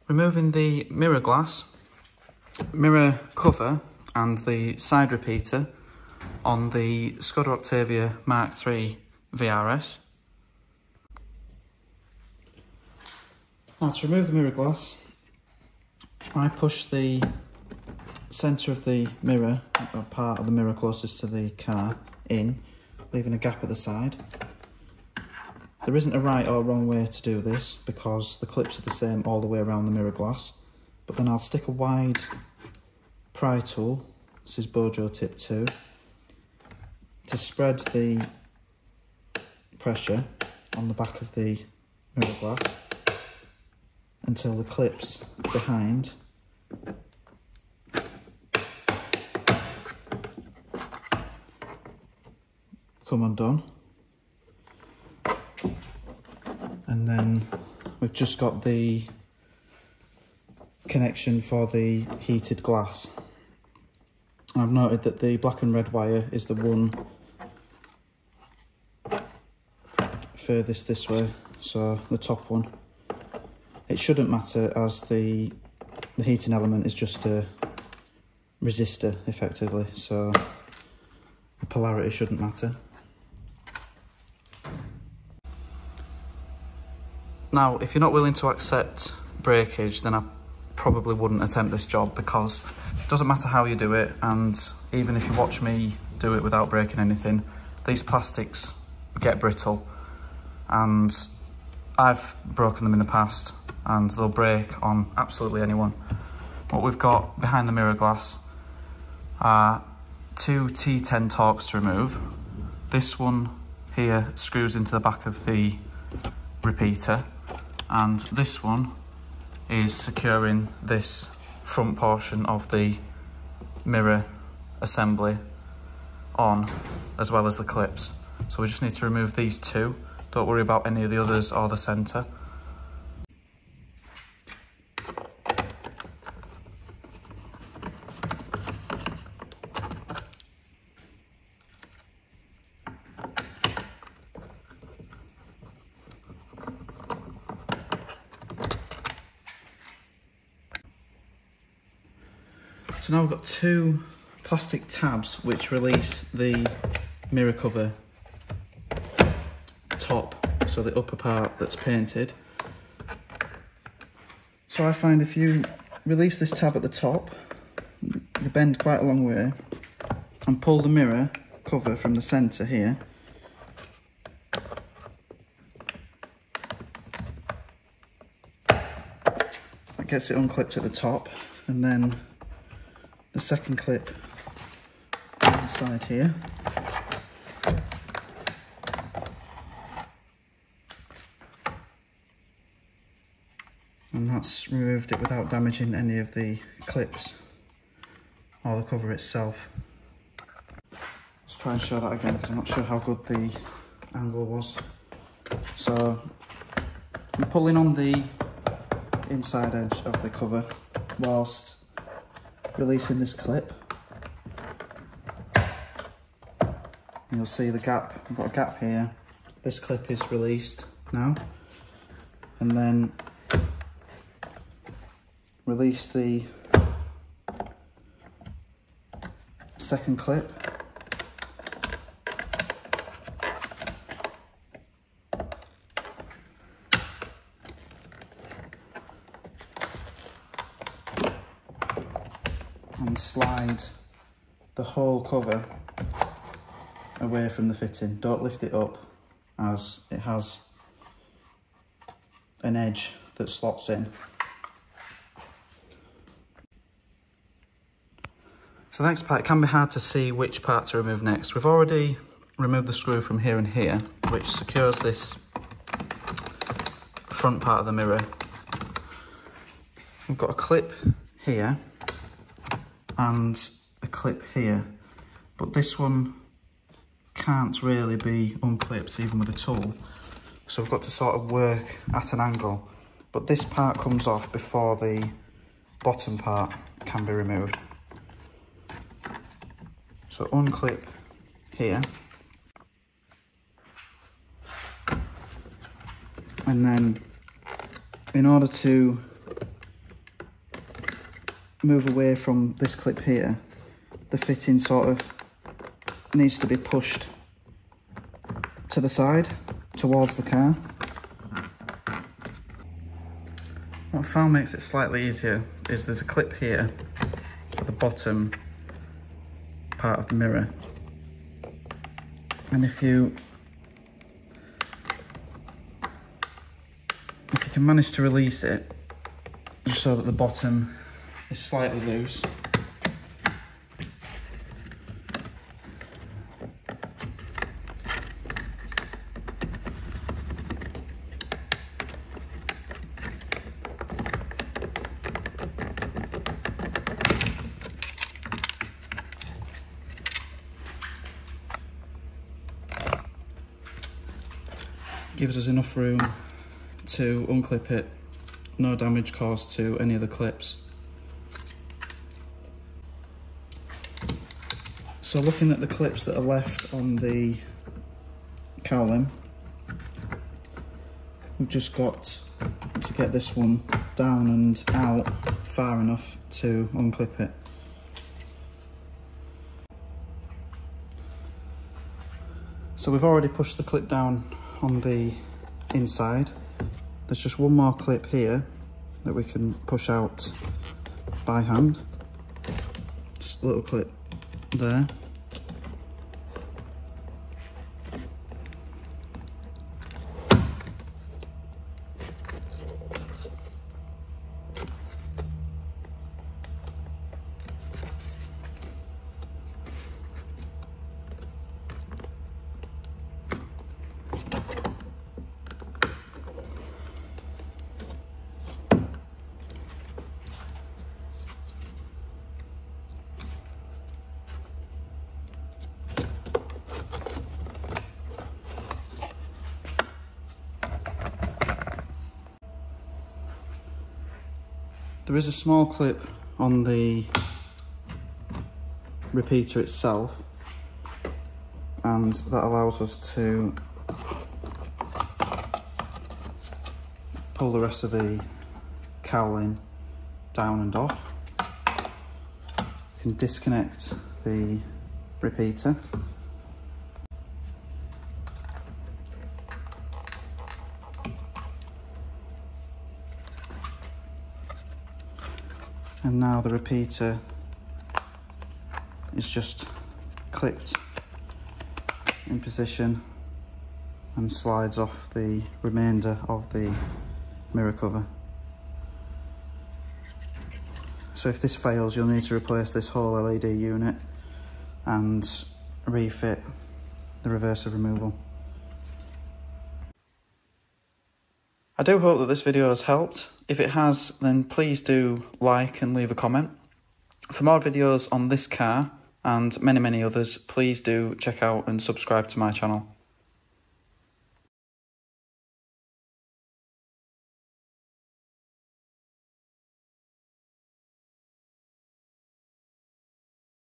Removing the mirror glass, mirror cover and the side repeater on the Skoda Octavia MK3 VRS. Now to remove the mirror glass, I push the centre of the mirror, or part of the mirror closest to the car, in, leaving a gap at the side. There isn't a right or wrong way to do this because the clips are the same all the way around the mirror glass, but then I'll stick a wide pry tool, this is Bojo tip 2, to spread the pressure on the back of the mirror glass until the clips behind come undone. And then we've just got the connection for the heated glass. I've noted that the black and red wire is the one furthest this way, so the top one. It shouldn't matter as the heating element is just a resistor effectively, so the polarity shouldn't matter. Now, if you're not willing to accept breakage, then I probably wouldn't attempt this job because it doesn't matter how you do it, and even if you watch me do it without breaking anything, these plastics get brittle, and I've broken them in the past and they'll break on absolutely anyone. What we've got behind the mirror glass are 2 T10 Torx to remove. This one here screws into the back of the repeater, and this one is securing this front portion of the mirror assembly on, as well as the clips. So we just need to remove these 2. Don't worry about any of the others or the centre. So now we've got 2 plastic tabs which release the mirror cover top, so the upper part that's painted. So I find if you release this tab at the top, they bend quite a long way, and pull the mirror cover from the centre here, that gets it unclipped at the top, and then the second clip on the side here. And that's removed it without damaging any of the clips or the cover itself. Let's try and show that again because I'm not sure how good the angle was. So I'm pulling on the inside edge of the cover whilst releasing this clip. And you'll see the gap, I've got a gap here. This clip is released now. And then release the second clip. And slide the whole cover away from the fitting. Don't lift it up as it has an edge that slots in. So the next part, it can be hard to see which part to remove next. We've already removed the screw from here and here, which secures this front part of the mirror. We've got a clip here and a clip here, but this one can't really be unclipped even with a tool, so we've got to sort of work at an angle, but this part comes off before the bottom part can be removed. So unclip here, and then in order to move away from this clip here, the fitting sort of needs to be pushed to the side towards the car. What I found makes it slightly easier is there's a clip here at the bottom part of the mirror, and if you can manage to release it just so that the bottom is slightly loose, gives us enough room to unclip it, no damage caused to any of the clips. So looking at the clips that are left on the cowling, we've just got to get this one down and out far enough to unclip it. So we've already pushed the clip down on the inside. There's just one more clip here that we can push out by hand. Just a little clip there. There is a small clip on the repeater itself, and that allows us to pull the rest of the cowling down and off. You can disconnect the repeater. And now the repeater is just clipped in position and slides off the remainder of the mirror cover. So if this fails, you'll need to replace this whole LED unit and refit the reverser removal. I do hope that this video has helped. If it has, then please do like and leave a comment. For more videos on this car and many others, please do check out and subscribe to my channel.